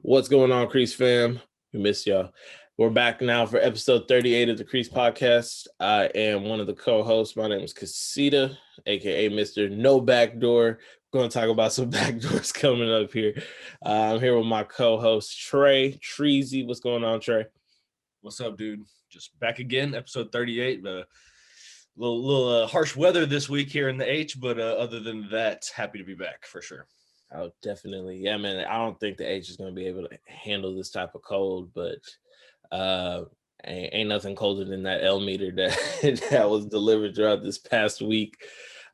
What's going on, Creased fam? We miss y'all. We're back now for episode 38 of the Creased Podcast. I am one of the co-hosts. My name is Casita, aka Mr. No Backdoor. We're going to talk about some backdoors coming up here. I'm here with my co-host Trey Treasy. What's going on, Trey? What's up, dude? Just back again, episode 38. Little harsh weather this week here in the H, but other than that, happy to be back for sure. Oh, definitely. Yeah, man. I don't think the H is going to be able to handle this type of cold, but ain't nothing colder than that L meter that was delivered throughout this past week.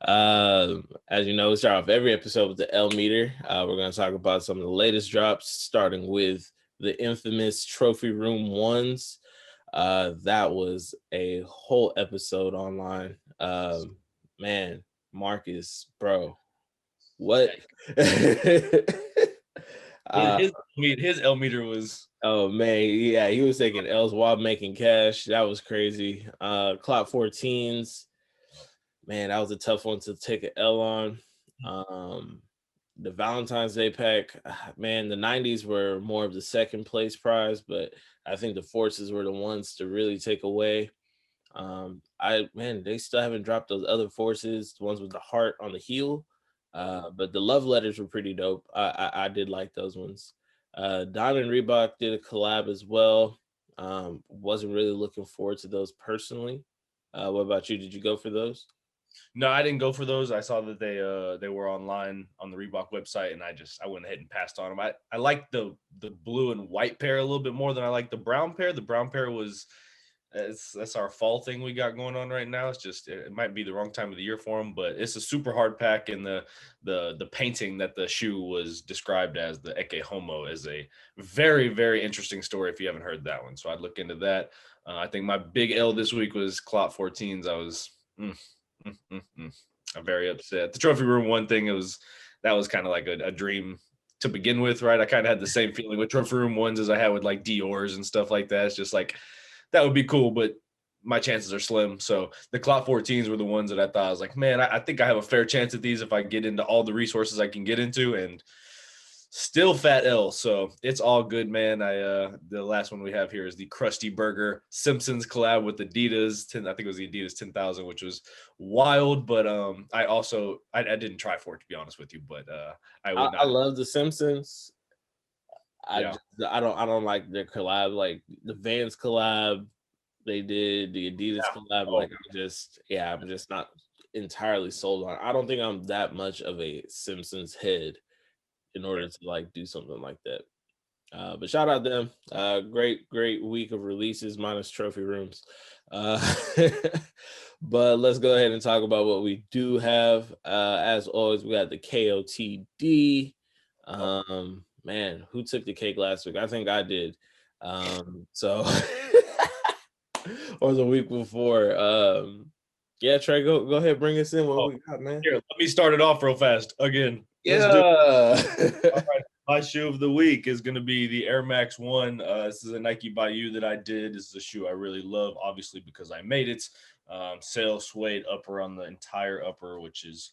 As you know, we start off every episode with the L meter. We're going to talk about some of the latest drops, starting with the infamous Trophy Room ones. That was a whole episode online. Man, Marcus, bro. What? His L meter was. Oh man, yeah, he was taking L's while making cash. That was crazy. Clock 14s, man, that was a tough one to take an L on. The Valentine's Day pack, man, the 90s were more of the second place prize, but I think the Forces were the ones to really take away. They still haven't dropped those other Forces, the ones with the heart on the heel. But the love letters were pretty dope. I did like those ones. Diamond Reebok did a collab as well. Wasn't really looking forward to those personally. What about you? Did you go for those? No, I didn't go for those. I saw that they were online on the Reebok website, and I went ahead and passed on them. I like the blue and white pair a little bit more than I like the brown pair. The brown pair was that's our fall thing we got going on right now. It's just it might be the wrong time of the year for them, but it's a super hard pack, and the painting that the shoe was described as, the Eke Homo, is a very, very interesting story if you haven't heard that one. So I'd look into that. I think my big L this week was Clot 14s. I was I'm very upset. The Trophy Room one thing, that was kind of like a dream to begin with, right? I kind of had the same feeling with Trophy Room ones as I had with like Dior's and stuff like that. It's just like, that would be cool, but my chances are slim. So the Clout 14s were the ones that I thought, I was like, man, I think I have a fair chance at these if I get into all the resources I can get into, and still fat L. So it's all good, man. The last one we have here is the Krusty Burger Simpsons collab with Adidas. I think it was the Adidas 10,000, which was wild. But I didn't try for it, to be honest with you. But I love the Simpsons. Yeah. I don't like their collab, like the Vans collab they did, the Adidas collab. Like I'm just not entirely sold on. I don't think I'm that much of a Simpsons head in order to like do something like that. But shout out them. Great week of releases minus Trophy Rooms. But let's go ahead and talk about what we do have. As always, we got the KOTD. Man, who took the cake last week? I think I did. So or the week before. Yeah, Trey, go ahead, bring us in. What we got, man? Here, let me start it off real fast again. Yeah. All right. My shoe of the week is going to be the Air Max 1. This is a Nike Bayou that I did. This is a shoe I really love, obviously, because I made it. Sail suede upper on the entire upper, which is,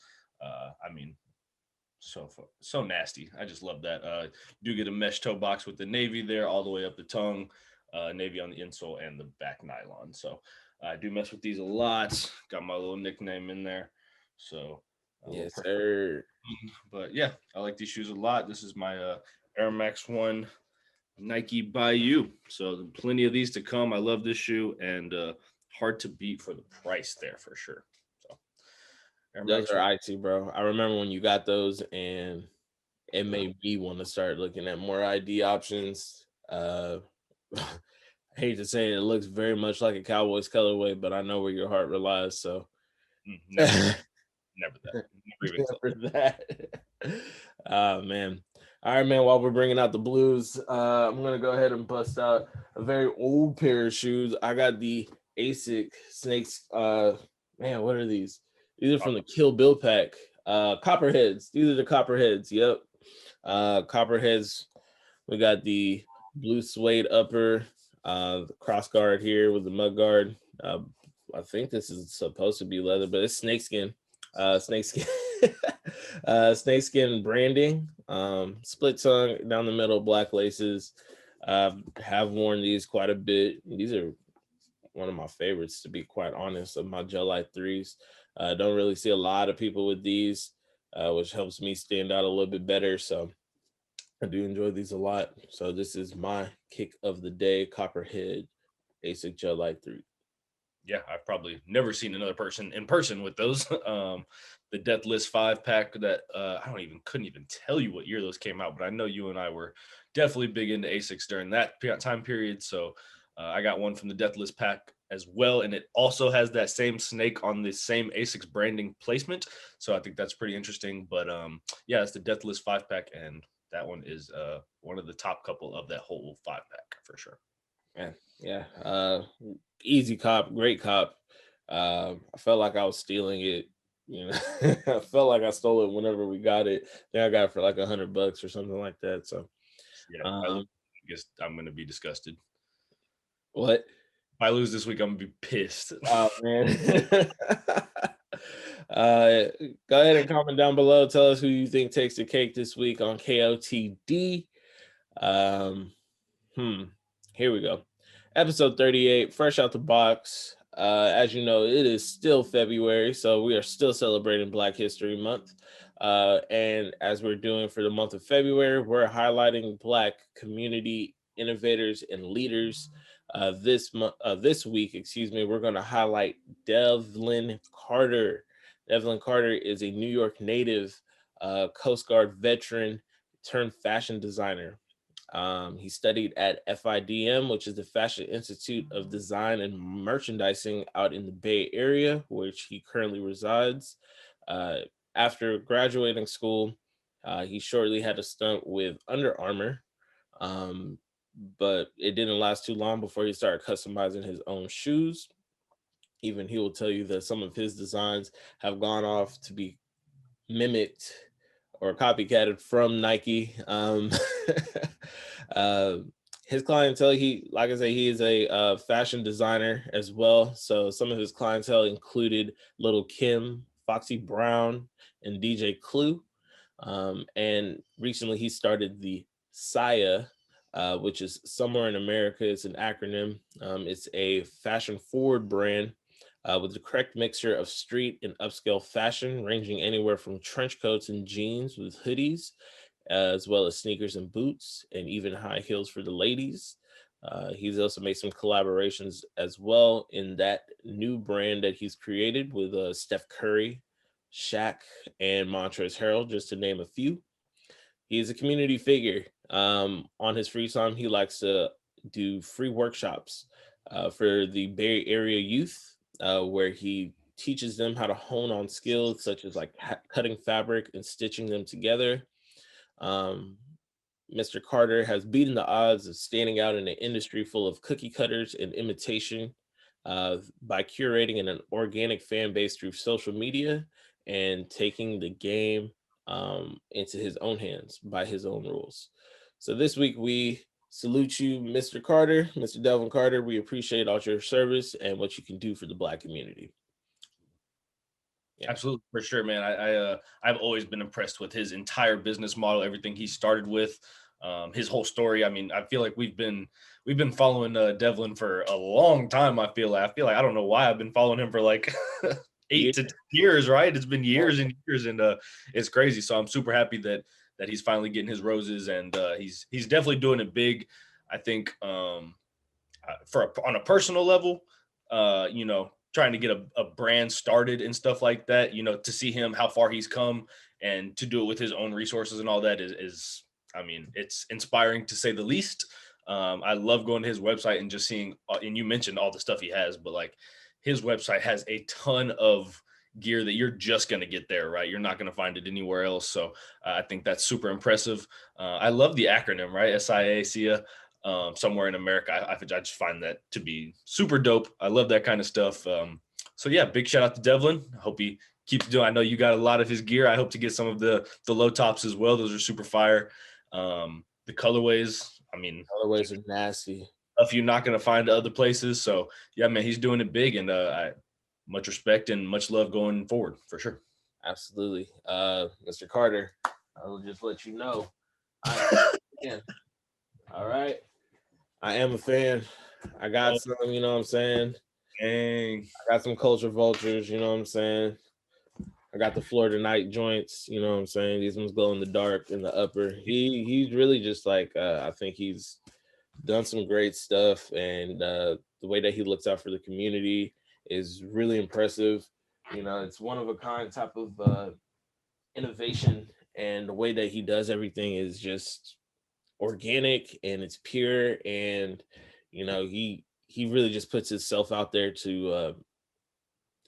so nasty. I just love that. Do get a mesh toe box with the navy there all the way up the tongue, navy on the insole and the back nylon. So I do mess with these a lot. Got my little nickname in there. So yes, sir. But yeah, I like these shoes a lot. This is my Air Max 1 Nike Bayou. So plenty of these to come. I love this shoe, and hard to beat for the price there for sure. So those are icy, bro. I remember when you got those, and it made me want to start looking at more ID options. I hate to say it looks very much like a Cowboys colorway, but I know where your heart relies. So never that. Man. All right, man. While we're bringing out the blues, I'm gonna go ahead and bust out a very old pair of shoes. I got the ASIC Snakes. Man, what are these? These are from the Kill Bill pack. Copperheads. These are the Copperheads. Yep. Copperheads. We got the blue suede upper, the cross guard here with the mud guard. I think this is supposed to be leather, but it's snakeskin. Snakeskin branding. Split tongue down the middle, black laces. Have worn these quite a bit. These are one of my favorites, to be quite honest, of my gel light threes. Don't really see a lot of people with these, which helps me stand out a little bit better. So I do enjoy these a lot. So this is my kick of the day, Copperhead Asic Gel Light 3. Yeah, I've probably never seen another person in person with those. The Deathless 5-pack that I don't even couldn't even tell you what year those came out, but I know you and I were definitely big into Asics during that time period. So I got one from the Deathless pack as well, and it also has that same snake on the same Asics branding placement. So I think that's pretty interesting. But yeah, it's the Deathless 5-pack, and that one is one of the top couple of that whole 5-pack for sure. Man, yeah. Easy cop, great cop. I felt like I was stealing it. You know, I felt like I stole it whenever we got it. Then I got it for like $100 or something like that. So, Yeah, I guess I'm gonna be disgusted. what? If I lose this week, I'm gonna be pissed. Oh man. Go ahead and comment down below. Tell us who you think takes the cake this week on KOTD. Um, Here we go. Episode 38, fresh out the box. As you know, it is still February, so we are still celebrating Black History Month. And as we're doing for the month of February, we're highlighting Black community innovators and leaders. This week, we're going to highlight Devlin Carter. Devlin Carter is a New York native, Coast Guard veteran turned fashion designer. He studied at FIDM, which is the Fashion Institute of Design and Merchandising out in the Bay Area, which he currently resides. After graduating school, he shortly had a stunt with Under Armour, but it didn't last too long before he started customizing his own shoes. Even he will tell you that some of his designs have gone off to be mimicked or copycatted from Nike. uh, his clientele, like I say, he is a fashion designer as well. So some of his clientele included Little Kim, Foxy Brown, and DJ Clue. And recently he started the SIA, which is Somewhere in America. It's an acronym. It's a fashion forward brand with the correct mixture of street and upscale fashion, ranging anywhere from trench coats and jeans with hoodies, as well as sneakers and boots, and even high heels for the ladies. He's also made some collaborations as well in that new brand that he's created with Steph Curry, Shaq, and Montrezl Harrell, just to name a few. He is a community figure. On his free time, he likes to do free workshops for the Bay Area youth, where he teaches them how to hone on skills such as like cutting fabric and stitching them together. Um, Mr. Carter has beaten the odds of standing out in an industry full of cookie cutters and imitation by curating an organic fan base through social media and taking the game into his own hands by his own rules. So this week we salute you, Mr. Carter, Mr. Devlin Carter. We appreciate all your service and what you can do for the Black community. Yeah. Absolutely, for sure, man. I've always been impressed with his entire business model, everything he started with, his whole story. I mean, I feel like we've been following Devlin for a long time. I feel like I don't know why I've been following him for like 8 to 10 years, right? It's been years and years, and it's crazy. So I'm super happy that he's finally getting his roses, and he's definitely doing it big. I think on a personal level, trying to get a brand started and stuff like that, to see him, how far he's come, and to do it with his own resources and all that is I mean, it's inspiring to say the least. I love going to his website and just seeing, and you mentioned all the stuff he has, but like his website has a ton of gear that you're just going to get there, right? You're not going to find it anywhere else. So I think that's super impressive. I love the acronym, right? SIA, Somewhere in America. I just find that to be super dope. I love that kind of stuff. So yeah, big shout out to Devlin. I hope he keeps doing. I know you got a lot of his gear. I hope to get some of the low tops as well. Those are super fire. The colorways, I mean, colorways are nasty. Stuff you're not going to find other places. So yeah, man, he's doing it big, and I much respect and much love going forward for sure. Absolutely. Mr. Carter, I'll just let you know. I am. All right. I am a fan. I got Oh, some, you know what I'm saying? dang. I got some culture vultures, you know what I'm saying? I got the Florida night joints, you know what I'm saying? These ones glow in the dark in the upper. He's really just like I think he's done some great stuff, and the way that he looks out for the community is really impressive. You know, it's one of a kind type of innovation, and the way that he does everything is just organic and it's pure, and you know he really just puts himself out there to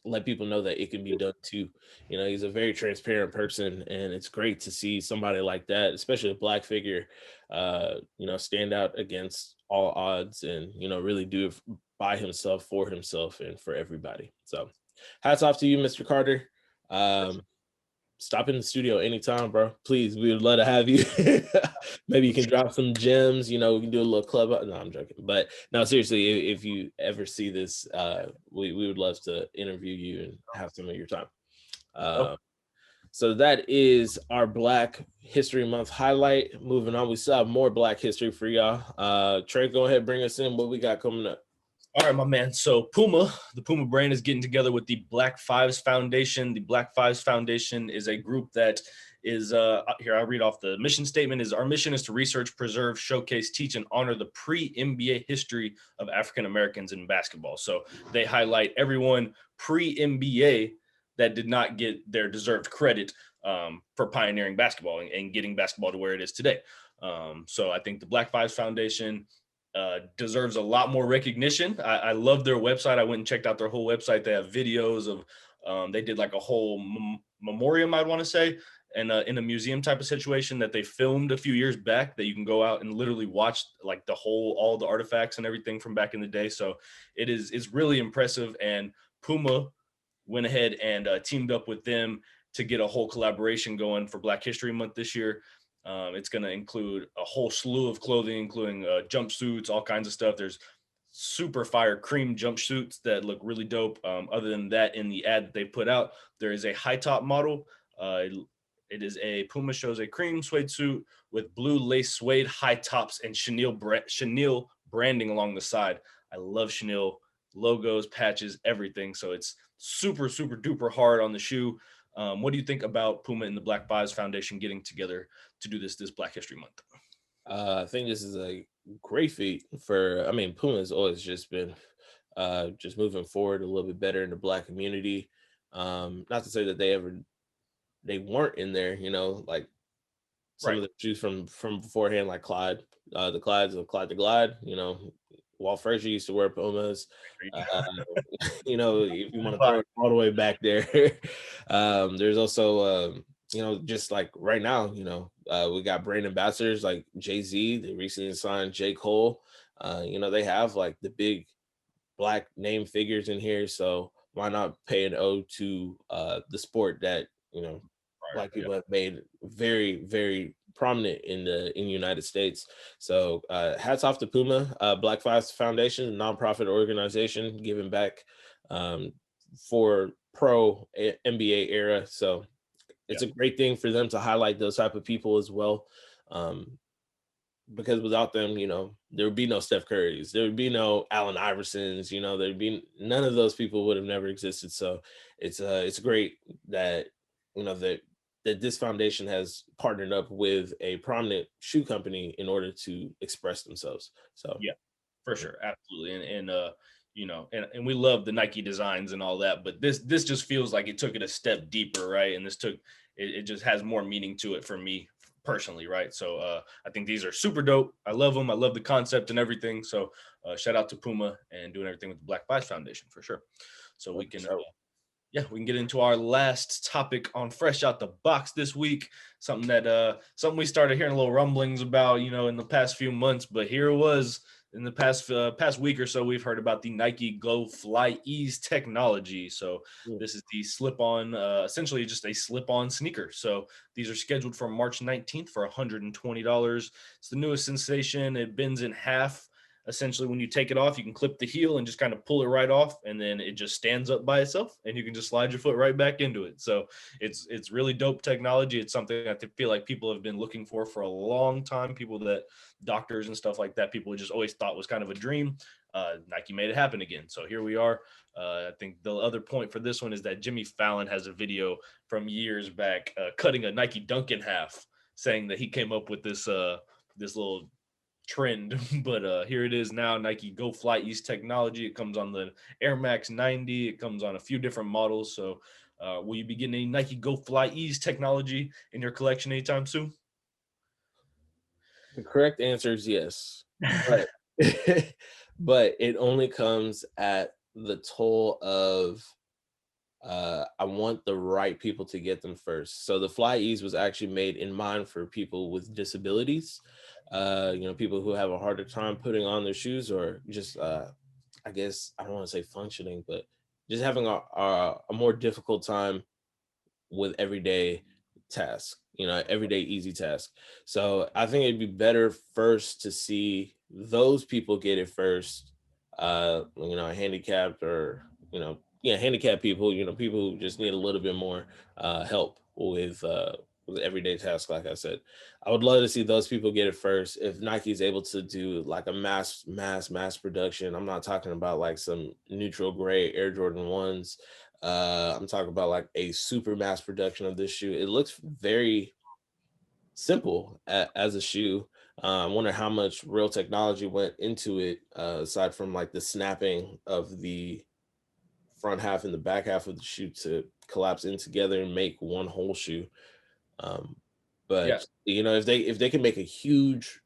let people know that it can be done too. You know, he's a very transparent person, and it's great to see somebody like that, especially a black figure, you know, stand out against all odds and, you know, really do it by himself, for himself, and for everybody. So hats off to you, Mr. Carter. Um, Stop in the studio anytime, bro. Please, we would love to have you. Maybe you can drop some gems. You know, we can do a little club. No, I'm joking. But no, seriously, if you ever see this, we would love to interview you and have some of your time. Oh, Uh, so that is our Black History Month highlight. Moving on, we still have more Black history for y'all. Trey, go ahead, bring us in. What we got coming up? all right, my man. So Puma, the Puma brand is getting together with the Black Fives Foundation. The Black Fives Foundation is a group that is here. I'll read off the mission statement. Is our mission is to research, preserve, showcase, teach, and honor the pre-NBA history of African Americans in basketball. So they highlight everyone pre-NBA that did not get their deserved credit for pioneering basketball and getting basketball to where it is today. So I think the Black Fives Foundation deserves a lot more recognition. I love their website. I went and checked out their whole website. They have videos of, they did like a whole memoriam, I'd want to say, and in a museum type of situation that they filmed a few years back that you can go out and literally watch like all the artifacts and everything from back in the day. So it's really impressive. And Puma went ahead and teamed up with them to get a whole collaboration going for Black History Month this year. It's going to include a whole slew of clothing, including jumpsuits, all kinds of stuff. There's super fire cream jumpsuits that look really dope. Other than that, in the ad that they put out, there is a high top model. It is a Puma shows a cream suede suit with blue lace suede high tops and Chanel branding along the side. I love Chanel logos, patches, everything. So it's super, super duper hard on the shoe. What do you think about Puma and the Black Fives Foundation getting together to do this Black History Month? I think this is a great feat for. I mean, Puma has always just been just moving forward a little bit better in the Black community. Not to say that they weren't in there, you know, like some Right. of the shoes from beforehand, like Clyde, the Clydes of Clyde the Glide, you know, Walt Frazier used to wear Pumas. Uh, you know, if you want to throw it all the way back there, there's also you know, just like right now, you know, we got brand ambassadors like Jay-Z. They recently signed J. Cole. You know, they have like the big Black name figures in here, so why not pay an ode to the sport that, you know, Black Yeah. people have made very, very prominent in the United States. So hats off to Puma, Black Fives Foundation, a nonprofit organization giving back um, for pro NBA era. So it's a great thing for them to highlight those type of people as well. Because without them, you know, there would be no Steph Curry's, there would be no Allen Iversons, you know, there'd be none of those people would have never existed. So it's great that, you know, that this foundation has partnered up with a prominent shoe company in order to express themselves. So Yeah, for sure. Absolutely. And you know, and we love the Nike designs and all that, but this just feels like it took it a step deeper, right? And it just has more meaning to it for me personally, right? So I think these are super dope. I love them. I love the concept and everything. So shout out to Puma and doing everything with the Black Fives Foundation for sure. So we can yeah, we can get into our last topic on Fresh Out the Box this week. Something that something we started hearing a little rumblings about, you know, in the past few months, but here it was in the past week or so. We've heard about the Nike Go FlyEase technology. So this is the slip-on, essentially just a slip-on sneaker. So these are scheduled for March 19th for $120. It's the newest sensation. It bends in half. essentially when you take it off, you can clip the heel and just kind of pull it right off, and then it just stands up by itself, and you can just slide your foot right back into it. So it's really dope technology. It's something I feel like people have been looking for a long time. People that doctors and stuff like that, people just always thought was kind of a dream. Nike made it happen again. So here we are. I think the other point for this one is that Jimmy Fallon has a video from years back cutting a Nike Dunk in half, saying that he came up with this this little trend. But here it is now, Nike Go FlyEase technology. It comes on the Air Max 90. It comes on a few different models. So will you be getting any Nike Go FlyEase technology in your collection anytime soon? The correct answer is yes, but but it only comes at the toll of I want the right people to get them first. So the FlyEase was actually made in mind for people with disabilities, people who have a harder time putting on their shoes, or just I guess I don't want to say functioning, but just having a more difficult time with everyday tasks, everyday easy task. So I think it'd be better first to see those people get it first, handicapped, or, handicapped people, people who just need a little bit more help with everyday tasks. Like I said, I would love to see those people get it first. If Nike's able to do like a mass production, I'm not talking about like some neutral gray Air Jordan 1s. I'm talking about like a super mass production of this shoe. It looks very simple as a shoe. I wonder how much real technology went into it, aside from like the snapping of the front half and the back half of the shoe to collapse in together and make one whole shoe. Um, Yeah. but if they can make a huge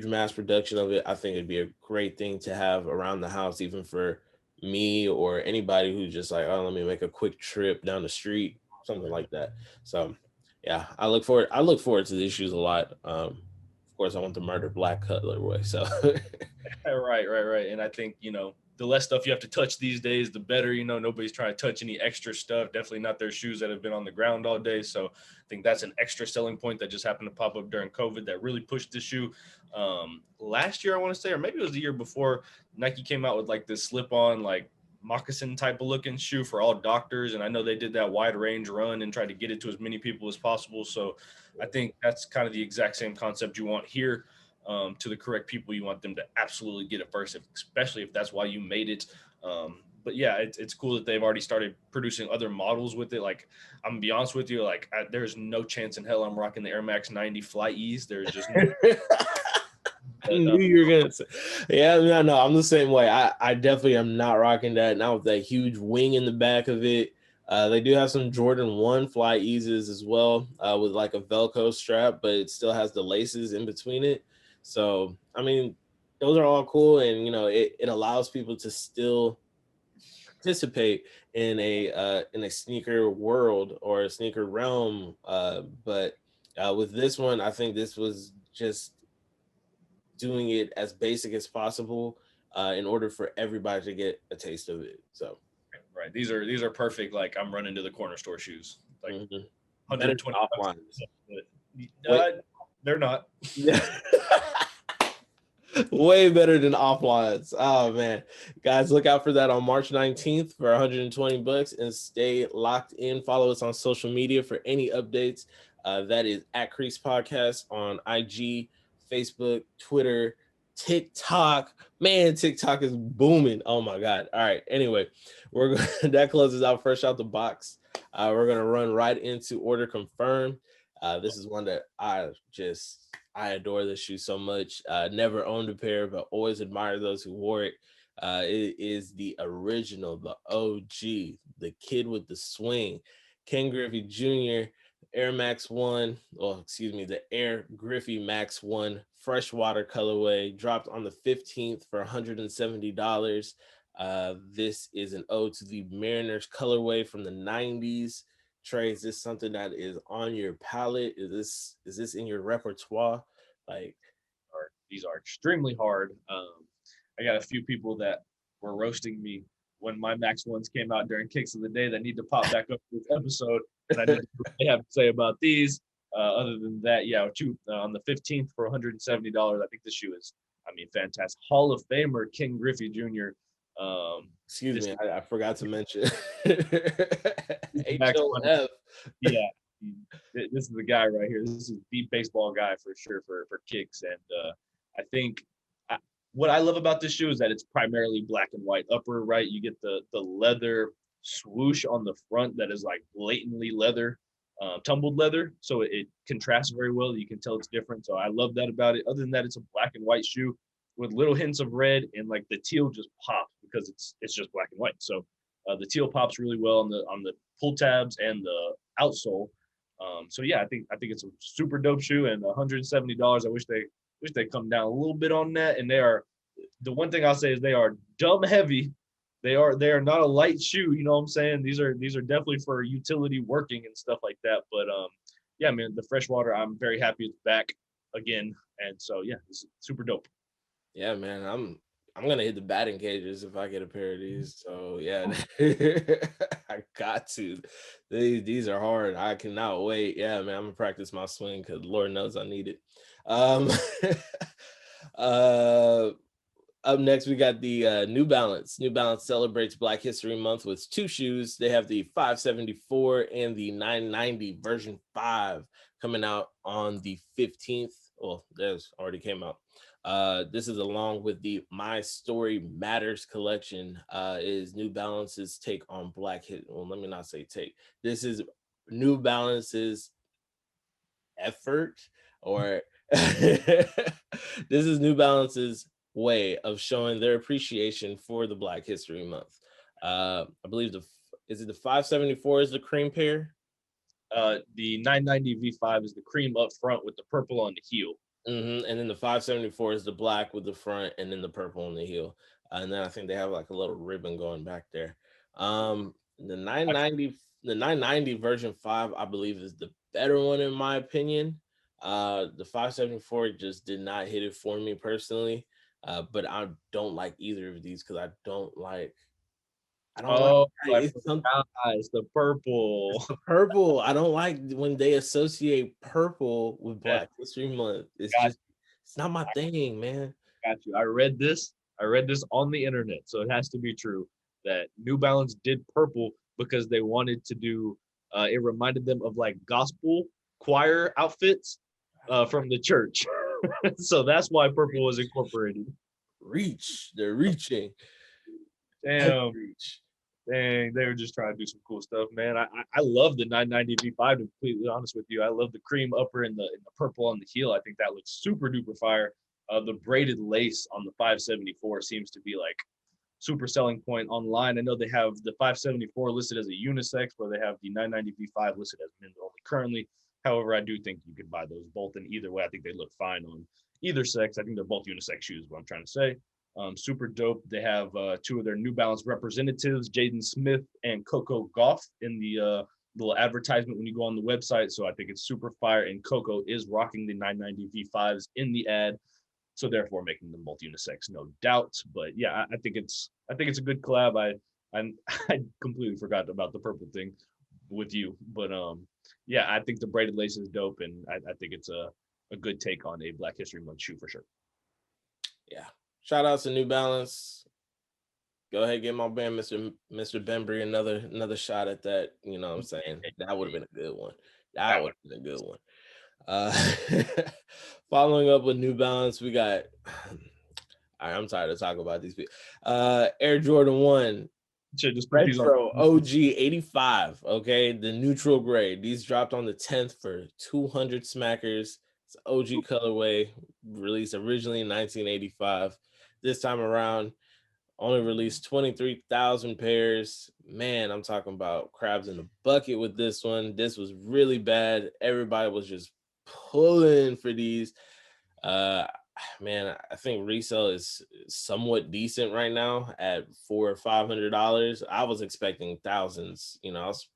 mass production of it, I think it'd be a great thing to have around the house, even for me or anybody who's just like, oh, let me make a quick trip down the street, something like that. So yeah, I look forward to these shoes a lot. Of course I want the murder black colorway. So Right. And I think, the less stuff you have to touch these days, the better. Nobody's trying to touch any extra stuff. Definitely not their shoes that have been on the ground all day. So I think that's an extra selling point that just happened to pop up during COVID that really pushed the shoe. Last year, I want to say, or maybe it was the year before, Nike came out with like this slip-on, like moccasin type of looking shoe for all doctors. And I know they did that wide range run and tried to get it to as many people as possible. So I think that's kind of the exact same concept you want here. To the correct people, you want them to absolutely get it first, especially if that's why you made it. But yeah, it's cool that they've already started producing other models with it. Like, I'm gonna be honest with you, like there's no chance in hell I'm rocking the Air Max 90 FlyEase. There's just no. I knew you were gonna say, yeah, no, I'm the same way. I definitely am not rocking that now with that huge wing in the back of it. They do have some Jordan 1 FlyEases as well, with like a Velcro strap, but it still has the laces in between it. So I mean, those are all cool, and it allows people to still participate in a sneaker world or a sneaker realm. But with this one, I think this was just doing it as basic as possible, in order for everybody to get a taste of it. So Right, these are perfect. Like, I'm running to the corner store shoes, like mhm. Better 120 bucks. offline. They're not. Yeah. Way better than offlines. Oh man, guys, look out for that on March 19th for 120 bucks, and stay locked in. Follow us on social media for any updates. That is at Creased Podcast on IG, Facebook, Twitter, TikTok. Man, TikTok is booming. Oh my god. All right. Anyway, that closes out fresh out the box. We're gonna run right into order confirmed. This is one that I adore this shoe so much. Never owned a pair, but always admire those who wore it. It is the original, the OG, the kid with the swing, Ken Griffey Jr. Air Max 1, the Air Griffey Max 1 Freshwater colorway, dropped on the 15th for $170. This is an ode to the Mariners colorway from the 90s. Trey, is this something that is on your palette? Is this in your repertoire? Like, These are extremely hard. I got a few people that were roasting me when my Max ones came out during Kicks of the Day that need to pop back up to this episode, and I need to know what they have to say about these. Other than that, on the 15th for $170, I think this shoe is I mean, fantastic. Hall of Famer King Griffey Jr. Excuse This me, I forgot to mention Max, HOF. yeah, this is the guy right here. This is the baseball guy for sure for kicks, and I think I, what I love about this shoe is that it's primarily black and white. Upper right, you get the leather swoosh on the front that is like blatantly leather, tumbled leather, so it contrasts very well. You can tell it's different. So I love that about it. Other than that, it's a black and white shoe with little hints of red, and like the teal just pops because it's just black and white. So the teal pops really well on the pull tabs and the outsole. So yeah, I think it's a super dope shoe, and $170. I wish they come down a little bit on that. And they are, the one thing I'll say is they are dumb heavy. They are not a light shoe. You know what I'm saying? These are definitely for utility working and stuff like that. But yeah, man, the Freshwater, I'm very happy it's back again. And so yeah, it's super dope. Yeah, man, I'm gonna hit the batting cages if I get a pair of these. So yeah, I got to. These are hard. I cannot wait. Yeah, man, I'm gonna practice my swing because Lord knows I need it. Um, uh, Up next, we got the New Balance. New Balance celebrates Black History Month with two shoes. They have the 574 and the 990 version 5 coming out on the 15th. Well, there's already came out. This is along with the My Story Matters collection. Is New Balance's take on Black History. Well, let me not say take. This is New Balance's effort, or this is New Balance's way of showing their appreciation for the Black History Month. I believe is it the 574 is the cream pair? The 990 V5 is the cream up front with the purple on the heel. And then the 574 is the black with the front and then the purple on the heel. And then I think they have like a little ribbon going back there. The 990 version 5, I believe, is the better one in my opinion. The 574 just did not hit it for me personally. But I don't like either of these because I don't like it's the purple. it's the purple. I don't like when they associate purple with Yeah, Black History Month. It's got just it's not my thing, man. got you. I read this on the internet, so it has to be true that New Balance did purple because they wanted to do. It reminded them of like gospel choir outfits from the church, so that's why purple was incorporated. They're reaching. Damn. Dang, they were just trying to do some cool stuff, man. I love the 990 V5, to be completely honest with you. I love the cream upper and the purple on the heel. I think that looks super duper fire. The braided lace on the 574 seems to be like super selling point online. I know they have the 574 listed as a unisex, where they have the 990 V5 listed as men's only currently. However, I do think you could buy those both in either way. I think they look fine on either sex. I think they're both unisex shoes, what I'm trying to say. Super dope. They have two of their New Balance representatives, Jaden Smith and Coco Gauff, in the little advertisement when you go on the website. So I think it's super fire. And Coco is rocking the 990 V5s in the ad, so therefore making them both unisex, no doubt. But yeah, I think it's a good collab. I completely forgot about the purple thing with you, but yeah, I think the braided lace is dope, and I think it's a good take on a Black History Month shoe for sure. Yeah. Shout out to New Balance. Go ahead, give my band Mr. Bembry another shot at that. You know what I'm saying? That would have been a good one. That would have been a good one. Following up with New Balance, we got I'm tired of talking about these people. Air Jordan 1. Just Retro OG 85. Okay, the neutral gray. These dropped on the 10th for 200 smackers. It's OG colorway, released originally in 1985. This time around, only released 23,000 pairs. Man, I'm talking about crabs in the bucket with this one. This was really bad. Everybody was just pulling for these. Man, I think resale is somewhat decent right now at $400 or $500. I was expecting thousands, I was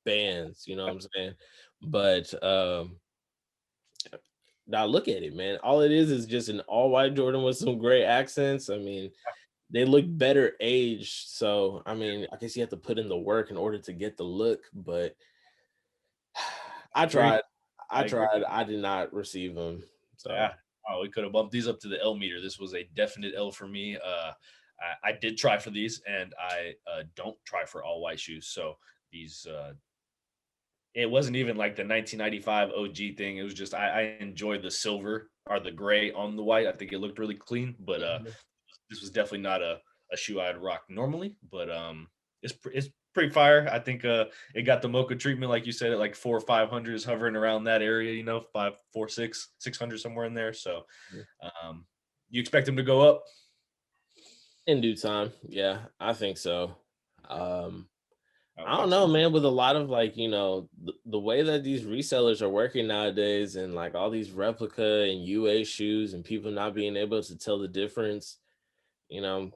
bands, you know what I'm saying? But now look at it, man. All it is just an all white Jordan with some gray accents. I mean, they look better aged. So, I mean, I guess you have to put in the work in order to get the look, but I tried. I did not receive them. So yeah, Oh, we could have bumped these up to the L meter. This was a definite L for me. I did try for these, and I don't try for all white shoes. So these, it wasn't even like the 1995 OG thing. It was just I enjoyed the silver or the gray on the white. I think it looked really clean, but Mhm. this was definitely not a shoe I'd rock normally. But it's pretty fire. I think it got the mocha treatment, like you said, at like 400 or 500, is hovering around that area. 546 600 somewhere in there. So um, you expect them to go up? In due time, yeah, I think so. Um, I Okay. don't know, man. With a lot of like, the way that these resellers are working nowadays, and like all these replica and UA shoes, and people not being able to tell the difference, you know,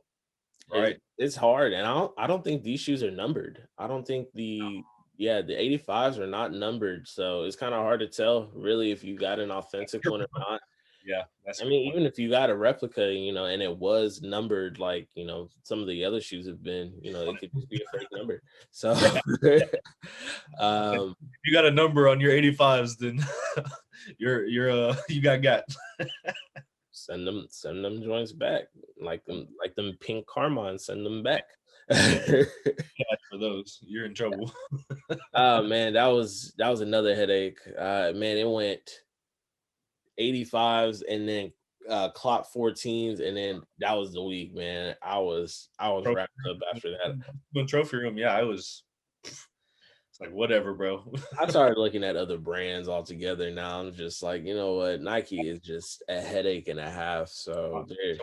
Right. it's hard. And I don't think these shoes are numbered. I don't think the 85s are not numbered, so it's kind of hard to tell really if you got an authentic Good one or point. not. Yeah, that's a I good mean, point. even if you got a replica, and it was numbered, like, some of the other shoes have been, it could just be a fake number. So, Yeah. If um, you got a number on your 85s, then you got. send them joints back, like them pink Carmine, send them back. Cash for those. You're in trouble. Oh man, that was another headache. Man, it went 85s and then clock 14s, and then that was the week, man. I was Trophy wrapped up after that. When trophy room, yeah, I was. It's like whatever, bro. I started looking at other brands altogether. Now I'm just like, you know what, Nike is just a headache and a half. So there,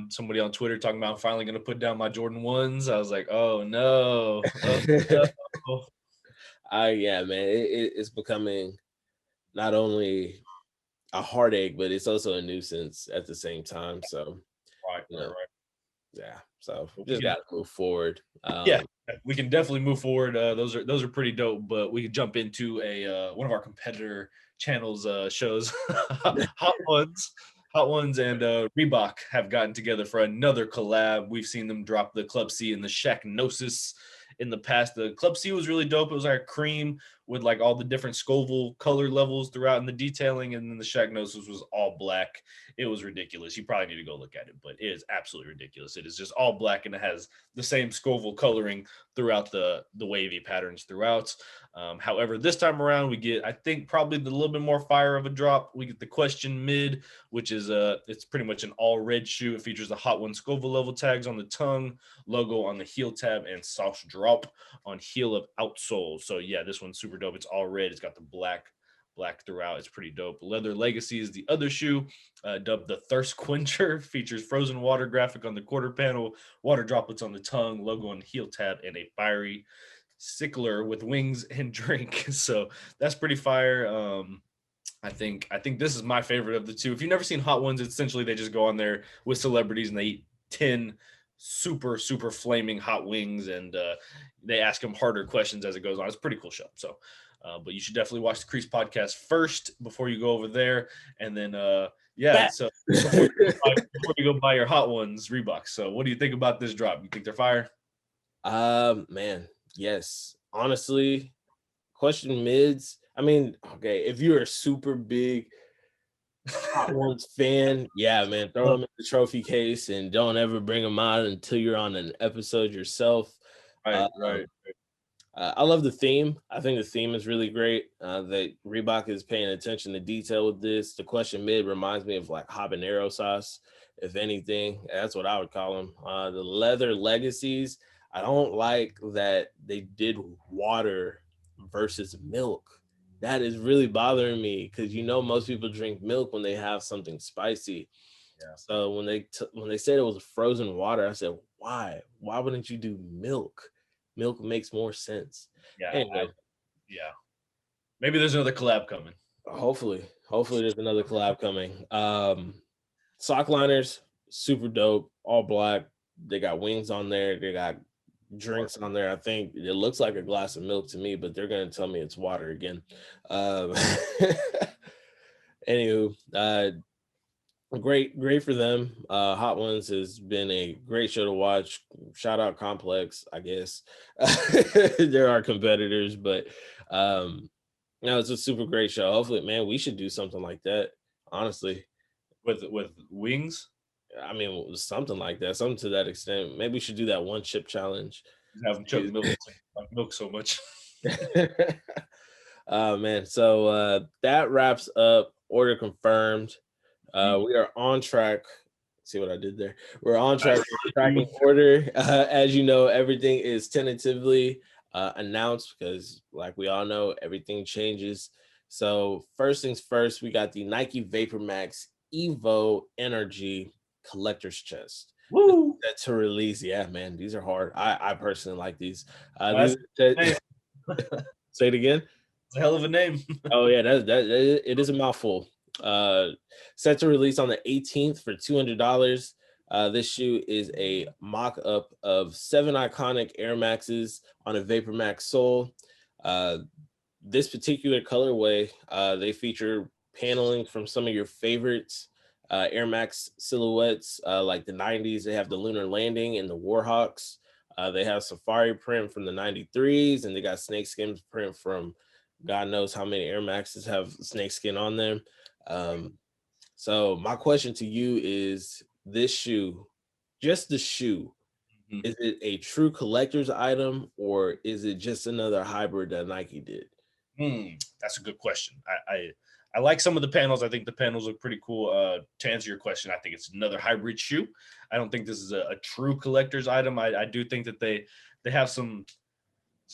Somebody on Twitter talking about I'm finally gonna put down my Jordan ones. I was like, oh no, oh no. yeah, man, it's becoming not only a heartache, but it's also a nuisance at the same time. So, Right, you right, know, right. yeah. So But just gotta move forward. yeah, we can definitely move forward. Those are pretty dope. But we could jump into a one of our competitor channels shows, Hot Ones, and Reebok have gotten together for another collab. We've seen them drop the Club C and the Shacknosis in the past. The Club C was really dope. It was like cream with like all the different Scoville color levels throughout in the detailing, and then the Shacknosis was all black. It was ridiculous. You probably need to go look at it, but it is absolutely ridiculous. It is just all black, and it has the same Scoville coloring throughout the wavy patterns throughout. However, this time around we get, I think, probably the little bit more fire of a drop. We get the Question Mid, which is it's pretty much an all red shoe. It features the Hot One Scoville level tags on the tongue, logo on the heel tab, and soft drop on heel of outsole. So yeah, this one's super dope. It's all red. It's got the black throughout. It's pretty dope. Leather Legacy is the other shoe, dubbed the Thirst Quencher. Features frozen water graphic on the quarter panel, water droplets on the tongue, logo on the heel tab, and a fiery sickler with wings and drink. So that's pretty fire. I think this is my favorite of the two. If you've never seen Hot Ones, essentially they just go on there with celebrities and they eat 10 super super flaming hot wings, and they ask them harder questions as it goes on. It's a pretty cool show. So but you should definitely watch the Creased Podcast first before you go over there, and then yeah. back. So before you go buy your Hot Ones Reebok. So what do you think about this drop? You think they're fire? Man, yes. Honestly, Question Mids. I mean, okay, if you're a super big Hot Ones fan, yeah, man, throw them in the trophy case and don't ever bring them out until you're on an episode yourself. Right, Um, right. I love the theme. I think the theme is really great. That Reebok is paying attention to detail with this. The Question Mid reminds me of like habanero sauce, if anything. That's what I would call them. The Leather Legacies. I don't like that they did water versus milk. That is really bothering me because most people drink milk when they have something spicy. Yeah. So when they said it was frozen water, I said, why? Why wouldn't you do milk? Milk makes more sense. Yeah, Anyway, yeah. Maybe there's another collab coming. hopefully there's another collab coming. Sock liners, super dope, all black. They got wings on there. They got drinks on there. I think it looks like a glass of milk to me, but they're gonna tell me it's water again. Um, anywho, great for them. Hot Ones has been a great show to watch. Shout out Complex, I guess. There are competitors, but no, it's a super great show. Hopefully, man, we should do something like that, honestly. with wings. I mean, something like that, something to that extent. Maybe we should do that one chip challenge. Have them chuck milk, like milk so much. Oh man, so that wraps up order confirmed. We are on track. See what I did there? We're on track for tracking order. As you know, everything is tentatively announced because, like we all know, everything changes. So first things first, we got the Nike Vapor Max Evo Energy Collector's Chest. Woo! Set to release. Yeah, man, these are hard. I personally like these. That's Say it again. It's a hell of a name. Oh yeah, it is a mouthful. Uh, Set to release on the 18th for $200. This shoe is a mock-up of 7 iconic Air Maxes on a Vapor Max sole. This particular colorway, they feature paneling from some of your favorites Air Max silhouettes, like the 90s. They have the Lunar Landing and the Warhawks. They have Safari print from the 93s, and they got snakeskin print from God knows how many Air Maxes have snakeskin on them. So my question to you is, this shoe, just the shoe, is it a true collector's item, or is it just another hybrid that Nike did? That's a good question. I like some of the panels. I think the panels look pretty cool. To answer your question, I think it's another hybrid shoe. I don't think this is a true collector's item. I do think that they have some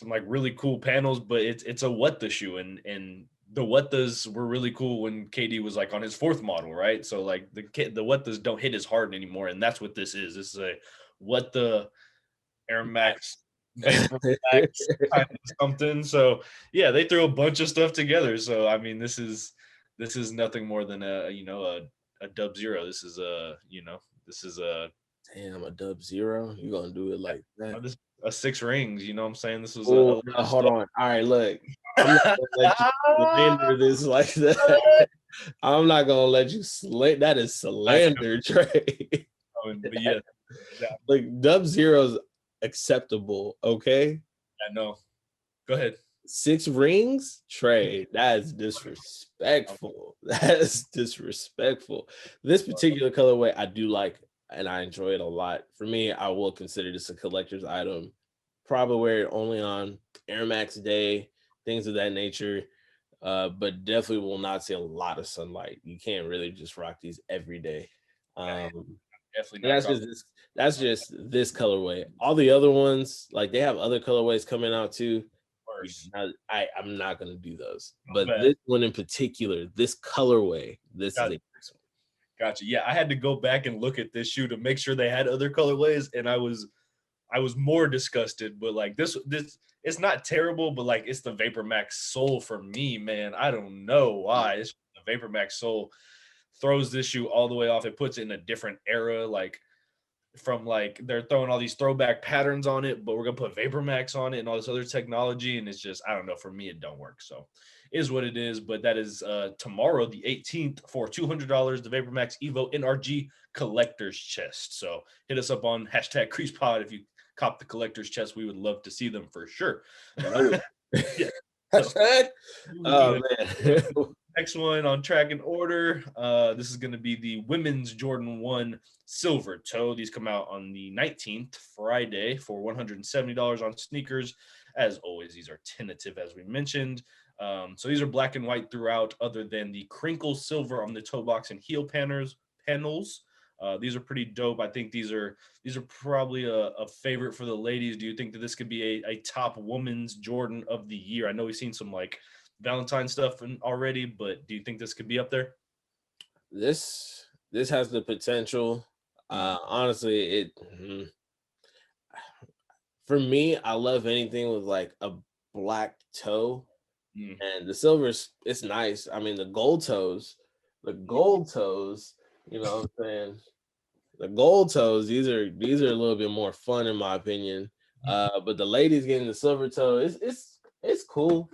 like really cool panels, but it's a what the shoe, and the what does were really cool when KD was like on his 4th model, right? So like the what does don't hit as hard anymore, and that's what this is. This is a what the Air Max Vapor Max kind of something. So yeah, they threw a bunch of stuff together. So I mean, this is nothing more than a Dub Zero. This is a Damn, a Dub Zero. You gonna do it like that? this a 6 rings. You know what I'm saying? This was Oh, no, hold on. All right, look. I'm not gonna let you slander this like that. I'm not gonna let you that is slander, Trey. But yeah, like Dub Zero's acceptable, okay? I know. Go ahead. 6 rings, Trey. That is disrespectful. That is disrespectful. This particular colorway I do like, and I enjoy it a lot. For me, I will consider this a collector's item. Probably wear it only on Air Max Day, things of that nature. But definitely will not see a lot of sunlight. You can't really just rock these every day. Definitely not. That's just this colorway. All the other ones, like they have other colorways coming out too. I'm not gonna do those. But this one in particular, this colorway, this is a nice one. Gotcha. Yeah, I had to go back and look at this shoe to make sure they had other colorways, and I was more disgusted. But like this it's not terrible, but like it's the Vapor Max sole for me, man. I don't know why. It's the Vapor Max sole throws this shoe all the way off. It puts it in a different era, like from like they're throwing all these throwback patterns on it, but we're gonna put Vapor Max on it and all this other technology, and it's just, I don't know, for me it don't work. So it is what it is. But that is tomorrow the 18th for $200, the Vapor Max Evo NRG collector's chest. So hit us up on hashtag Creased Pod if you cop the collector's chest. We would love to see them for sure. Yeah. Oh man. Next one on track and order. This is going to be the women's Jordan 1 silver toe. These come out on the 19th, Friday, for $170 on sneakers. As always, these are tentative, as we mentioned. So these are black and white throughout, other than the crinkle silver on the toe box and heel panels. These are pretty dope. I think these are probably a favorite for the ladies. Do you think that this could be a top women's Jordan of the year? I know we've seen some like Valentine stuff already, but do you think this could be up there? This has the potential. Honestly, for me, I love anything with like a black toe, and the silver it's nice. I mean, the gold toes, you know what I'm saying? The gold toes, these are a little bit more fun in my opinion. But the ladies getting the silver toe, it's cool.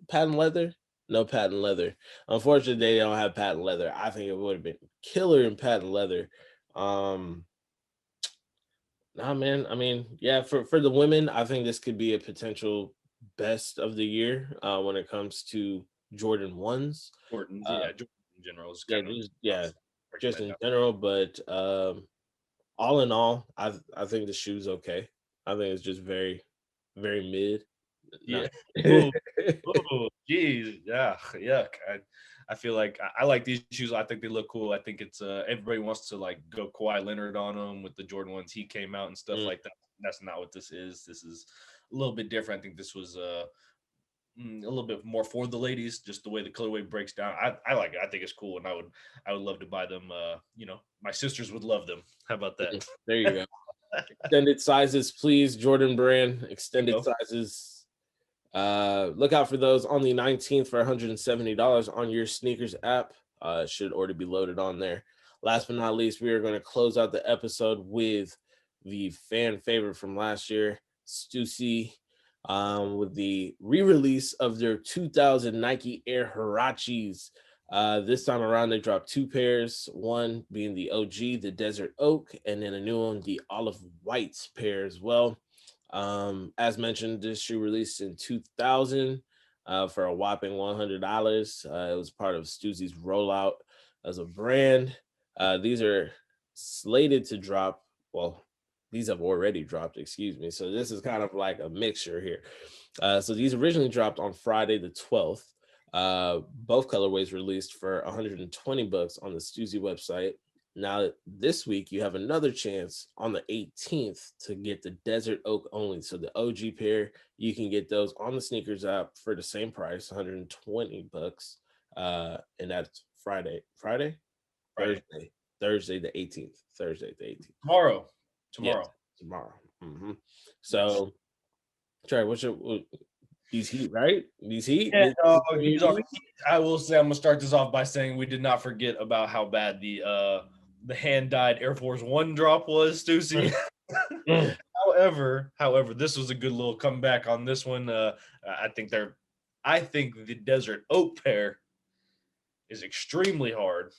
Patent leather? No patent leather. Unfortunately, they don't have patent leather. I think it would have been killer in patent leather. Nah, man. I mean, yeah, for the women, I think this could be a potential best of the year when it comes to Jordan 1s. Jordan in general. Is Yeah, kind of breaking just that in down. general. But all in all, I think the shoe's okay. I think it's just very, very mid. Yeah. Not Oh, oh, geez. Yeah. Yuck. I feel like I like these shoes. I think they look cool. I think it's everybody wants to like go Kawhi Leonard on them with the Jordan ones he came out and stuff Mm, like that. That's not what this is. This is a little bit different. I think this was a little bit more for the ladies, just the way the colorway breaks down. I like it. I think it's cool, and I would love to buy them. My sisters would love them. How about that? there you go. Extended sizes, please. Jordan brand There you extended go. sizes. Look out for those on the 19th for $170 on your sneakers app. Should already be loaded on there. Last but not least, we are going to close out the episode with the fan favorite from last year, Stussy, with the re-release of their 2000 Nike Air Huaraches. This time around, they dropped two pairs, one being the OG, the Desert Oak, and then a new one, the Olive White pair as well. As mentioned, this shoe released in 2000 for a whopping $100. It was part of Stuzzi's rollout as a brand. These are slated to drop. Well, these have already dropped, excuse me. So this is kind of like a mixture here. So these originally dropped on Friday the 12th. Both colorways released for $120 on the Stuzzi website. Now, this week, you have another chance on the 18th to get the Desert Oak only. So the OG pair, you can get those on the sneakers app for the same price, $120. And that's Friday, Friday. Thursday the 18th, Thursday the 18th. Tomorrow. Yes, Tomorrow. tomorrow. Yes. So, Trey, these heat, right? These heat? Yeah, no, These these are. I will say I'm gonna start this off by saying we did not forget about how bad the hand dyed Air Force One drop was, Stussy. Mm. However, this was a good little comeback on this one. I think the Desert Oak pair is extremely hard.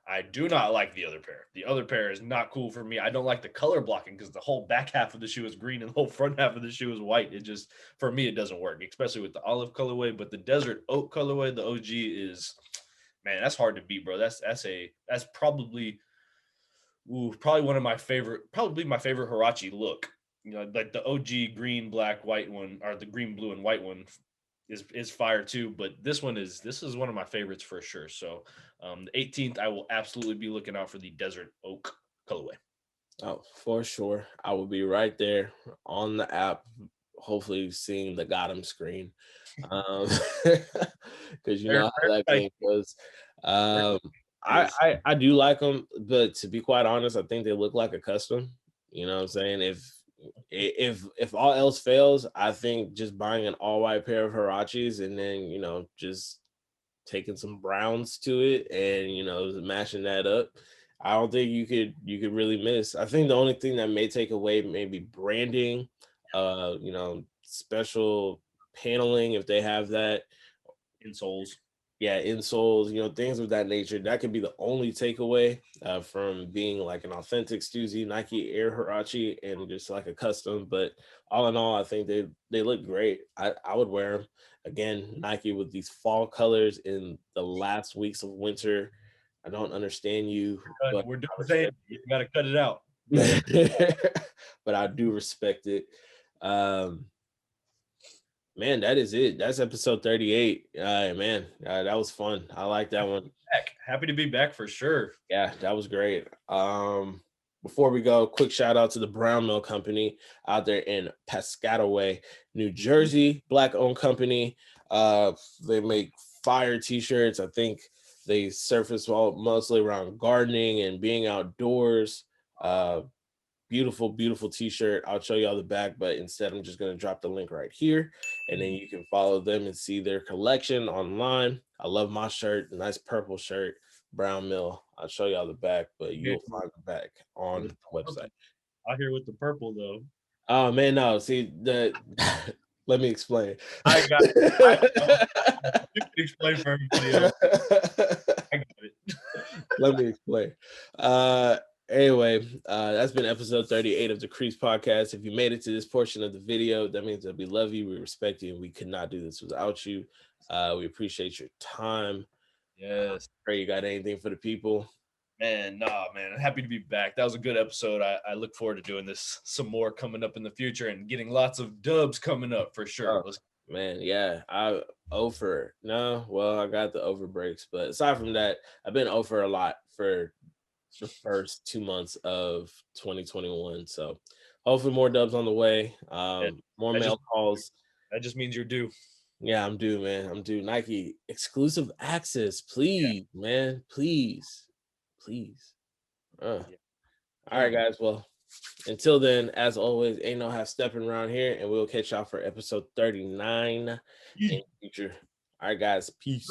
I do not like the other pair. The other pair is not cool for me. I don't like the color blocking because the whole back half of the shoe is green and the whole front half of the shoe is white. It just, for me, it doesn't work, especially with the olive colorway. But the Desert Oak colorway, the OG is, man, that's hard to beat, bro. That's probably probably one of my favorite, probably my favorite Huarache look. You know, like the OG green, black, white one, or the green, blue, and white one is fire too. But this is one of my favorites for sure. So the 18th, I will absolutely be looking out for the Desert Oak colorway. Oh, for sure. I will be right there on the app, hopefully seeing the got him screen. Because you know how that game goes. Um, I do like them, but to be quite honest, I think they look like a custom. You know what I'm saying? If all else fails, I think just buying an all white pair of Huaraches and then just taking some browns to it and mashing that up. I don't think you could really miss. I think the only thing that may take away maybe branding, special paneling if they have that, insoles. Yeah, insoles, things of that nature. That could be the only takeaway from being like an authentic Stussy Nike Air Huarache and just like a custom. But all in all, I think they look great. I would wear them again. Nike with these fall colors in the last weeks of winter. I don't understand you, but We're doing I the same. respect You got to cut it out. it. But I do respect it. Man, that is it. That's episode 38. Man, that was fun. I like that one. Happy to be back for sure. Yeah, that was great. Before we go, quick shout out to the Brown Mill Company out there in Piscataway, New Jersey, Black-owned company. They make fire t-shirts. I think they surface mostly around gardening and being outdoors. Beautiful, beautiful t-shirt. I'll show y'all the back, but instead I'm just going to drop the link right here, and then you can follow them and see their collection online. I love my shirt, nice purple shirt, Brown Mill. I'll show y'all the back, but you'll find the back on the website. Out here with the purple though. Oh man, no. See let me explain. I got it. You can explain for everybody else. I got it. Let me explain. Anyway, that's been episode 38 of the Creased Podcast. If you made it to this portion of the video, that means that we love you, we respect you, and we could not do this without you. We appreciate your time. Yes. Pray you got anything for the people. Man, nah, man. I'm happy to be back. That was a good episode. I look forward to doing this some more coming up in the future and getting lots of dubs coming up for sure. Oh, man, yeah. I over. No, well, I got the over breaks, but aside from that, I've been over a lot for the first 2 months of 2021. So hopefully more dubs on the way. Yeah, More that mail just calls. that just means you're due. Yeah, I'm due, man. I'm due. Nike exclusive access, please, man. Please. Please. All Yeah. right, guys. Well, until then, as always, ain't no half stepping around here, and we'll catch y'all for episode 39 in the future. All right, guys. Peace.